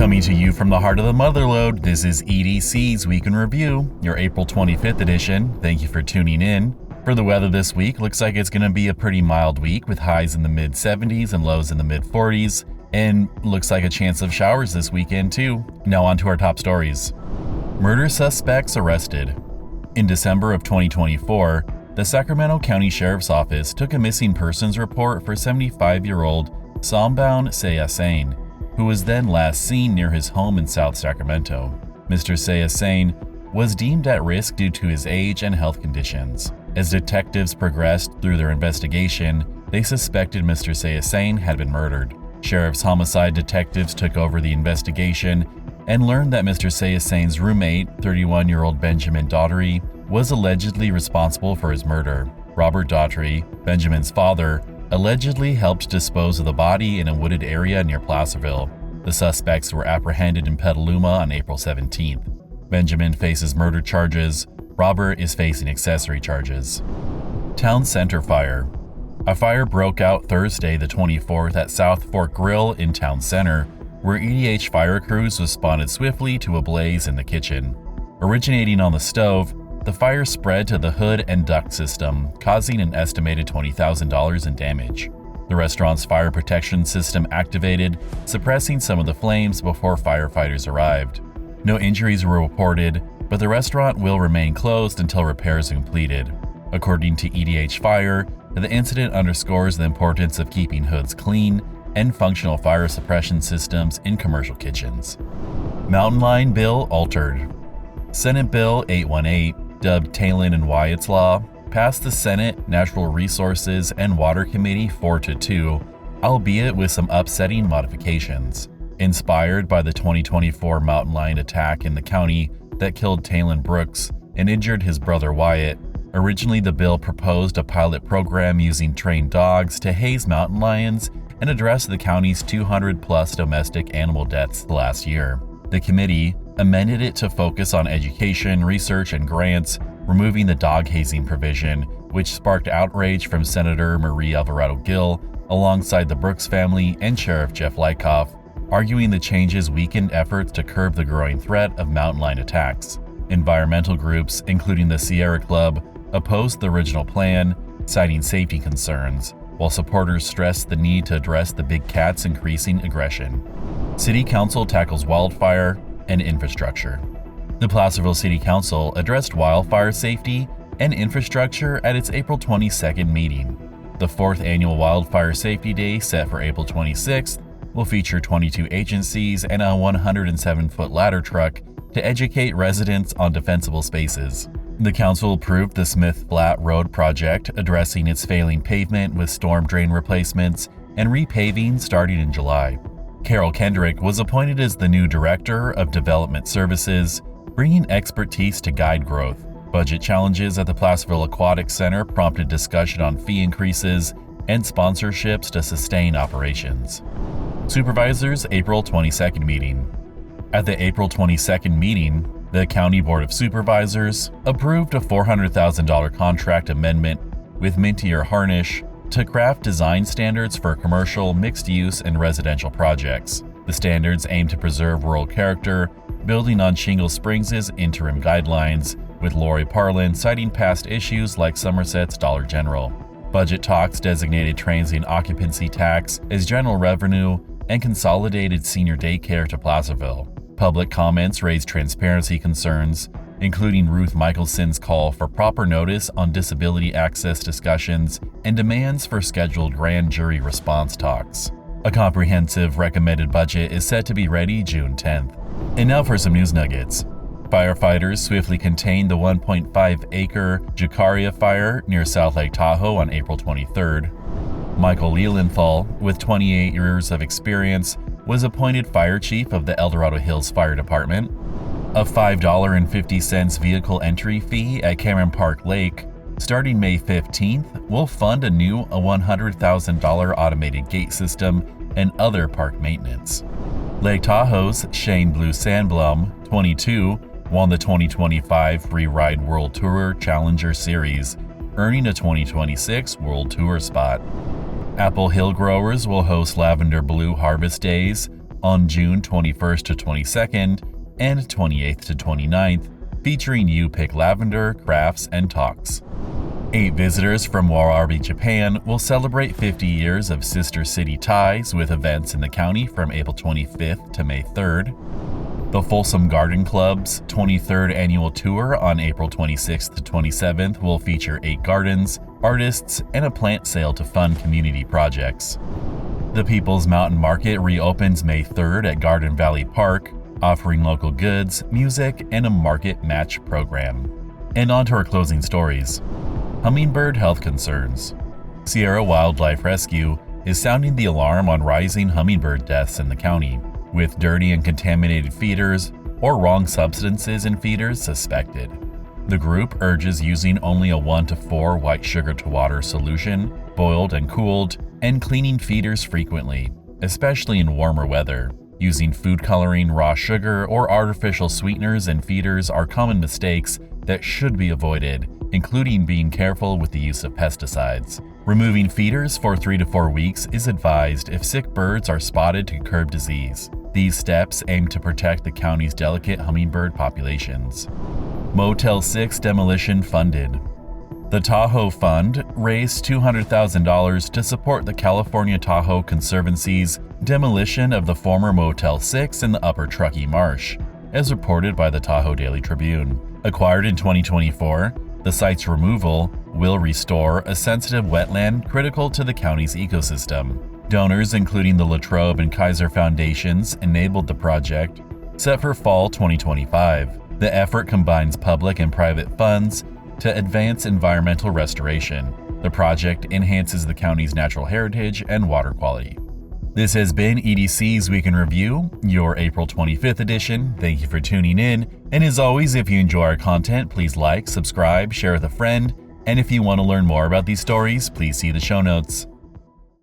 Coming to you from the heart of the motherlode, this is EDC's Week in Review, your April 25th edition. Thank you for tuning in. For the weather this week, looks like it's going to be a pretty mild week with highs in the mid-70s and lows in the mid-40s, and looks like a chance of showers this weekend too. Now on to our top stories. Murder suspects arrested. In December of 2024, the Sacramento County Sheriff's Office took a missing persons report for 75-year-old Somboun Sayasain, who was then last seen near his home in South Sacramento. Mr. Sayasain was deemed at risk due to his age and health conditions. As detectives progressed through their investigation, they suspected Mr. Sayasain had been murdered. Sheriff's homicide detectives took over the investigation and learned that Mr. Sayasain's roommate, 31-year-old Benjamin Daugherty, was allegedly responsible for his murder. Robert Daugherty, Benjamin's father, allegedly helped dispose of the body in a wooded area near Placerville. The suspects were apprehended in Petaluma on April 17th. Benjamin faces murder charges. Robert is facing accessory charges. Town Center fire. A fire broke out Thursday the 24th at South Fork Grill in Town Center, where EDC fire crews responded swiftly to a blaze in the kitchen. Originating on the stove, the fire spread to the hood and duct system, causing an estimated $20,000 in damage. The restaurant's fire protection system activated, suppressing some of the flames before firefighters arrived. No injuries were reported, but the restaurant will remain closed until repairs are completed. According to EDC Fire, the incident underscores the importance of keeping hoods clean and functional fire suppression systems in commercial kitchens. Mountain Lion Bill altered. Senate Bill 818, dubbed Talon and Wyatt's Law, passed the Senate Natural Resources and Water Committee 4-2, albeit with some upsetting modifications. Inspired by the 2024 mountain lion attack in the county that killed Talon Brooks and injured his brother Wyatt, originally the bill proposed a pilot program using trained dogs to haze mountain lions and address the county's 200-plus domestic animal deaths last year. The committee amended it to focus on education, research, and grants, removing the dog hazing provision, which sparked outrage from Senator Marie Alvarado Gill, alongside the Brooks family and Sheriff Jeff Lykoff, arguing the changes weakened efforts to curb the growing threat of mountain lion attacks. Environmental groups, including the Sierra Club, opposed the original plan, citing safety concerns, while supporters stressed the need to address the big cat's increasing aggression. City Council tackles wildfire and infrastructure. The Placerville City Council addressed wildfire safety and infrastructure at its April 22nd meeting. The fourth annual Wildfire Safety Day, set for April 26th, will feature 22 agencies and a 107-foot ladder truck to educate residents on defensible spaces. The council approved the Smith Flat Road project, addressing its failing pavement with storm drain replacements and repaving starting in July. Carol Kendrick was appointed as the new Director of Development Services, bringing expertise to guide growth. Budget challenges at the Placerville Aquatic Center prompted discussion on fee increases and sponsorships to sustain operations. Supervisors' April 22nd meeting. At the April 22nd meeting, the County Board of Supervisors approved a $400,000 contract amendment with Mintier Harnish to craft design standards for commercial, mixed-use, and residential projects. The standards aim to preserve rural character, building on Shingle Springs' interim guidelines, with Lori Parlin citing past issues like Somerset's Dollar General. Budget talks designated transient occupancy tax as general revenue and consolidated senior daycare to Placerville. Public comments raised transparency concerns, including Ruth Michelson's call for proper notice on disability access discussions and demands for scheduled grand jury response talks. A comprehensive recommended budget is set to be ready June 10th. And now for some news nuggets. Firefighters swiftly contained the 1.5-acre Jucaria fire near South Lake Tahoe on April 23rd. Michael Lilienthal, with 28 years of experience, was appointed fire chief of the El Dorado Hills Fire Department. A $5.50 vehicle entry fee at Cameron Park Lake, starting May 15th, will fund a new $100,000 automated gate system and other park maintenance. Lake Tahoe's Shane Blue Sandblom, 22, won the 2025 Freeride World Tour Challenger Series, earning a 2026 World Tour spot. Apple Hill growers will host Lavender Blue Harvest Days, on June 21st to 22nd and 28th to 29th, featuring You Pick Lavender, crafts, and talks. 8 visitors from Warabi, Japan will celebrate 50 years of sister city ties with events in the county from April 25th to May 3rd. The Folsom Garden Club's 23rd annual tour on April 26th to 27th will feature 8 gardens, artists, and a plant sale to fund community projects. The People's Mountain Market reopens May 3rd at Garden Valley Park, offering local goods, music, and a market match program. And on to our closing stories. Hummingbird health concerns. Sierra Wildlife Rescue is sounding the alarm on rising hummingbird deaths in the county, with dirty and contaminated feeders or wrong substances in feeders suspected. The group urges using only a 1 to 4 white sugar to water solution, boiled and cooled, and cleaning feeders frequently, especially in warmer weather. Using food coloring, raw sugar, or artificial sweeteners in feeders are common mistakes that should be avoided, including being careful with the use of pesticides. Removing feeders for 3 to 4 weeks is advised if sick birds are spotted to curb disease. These steps aim to protect the county's delicate hummingbird populations. Motel 6 demolition funded. The Tahoe Fund raised $200,000 to support the California Tahoe Conservancy's demolition of the former Motel 6 in the Upper Truckee Marsh, as reported by the Tahoe Daily Tribune. Acquired in 2024, the site's removal will restore a sensitive wetland critical to the county's ecosystem. Donors, including the Latrobe and Kaiser Foundations, enabled the project, set for fall 2025. The effort combines public and private funds to advance environmental restoration. The project enhances the county's natural heritage and water quality. This has been EDC's Week in Review, your April 25th edition. Thank you for tuning in. And as always, if you enjoy our content, please like, subscribe, share with a friend. And if you want to learn more about these stories, please see the show notes.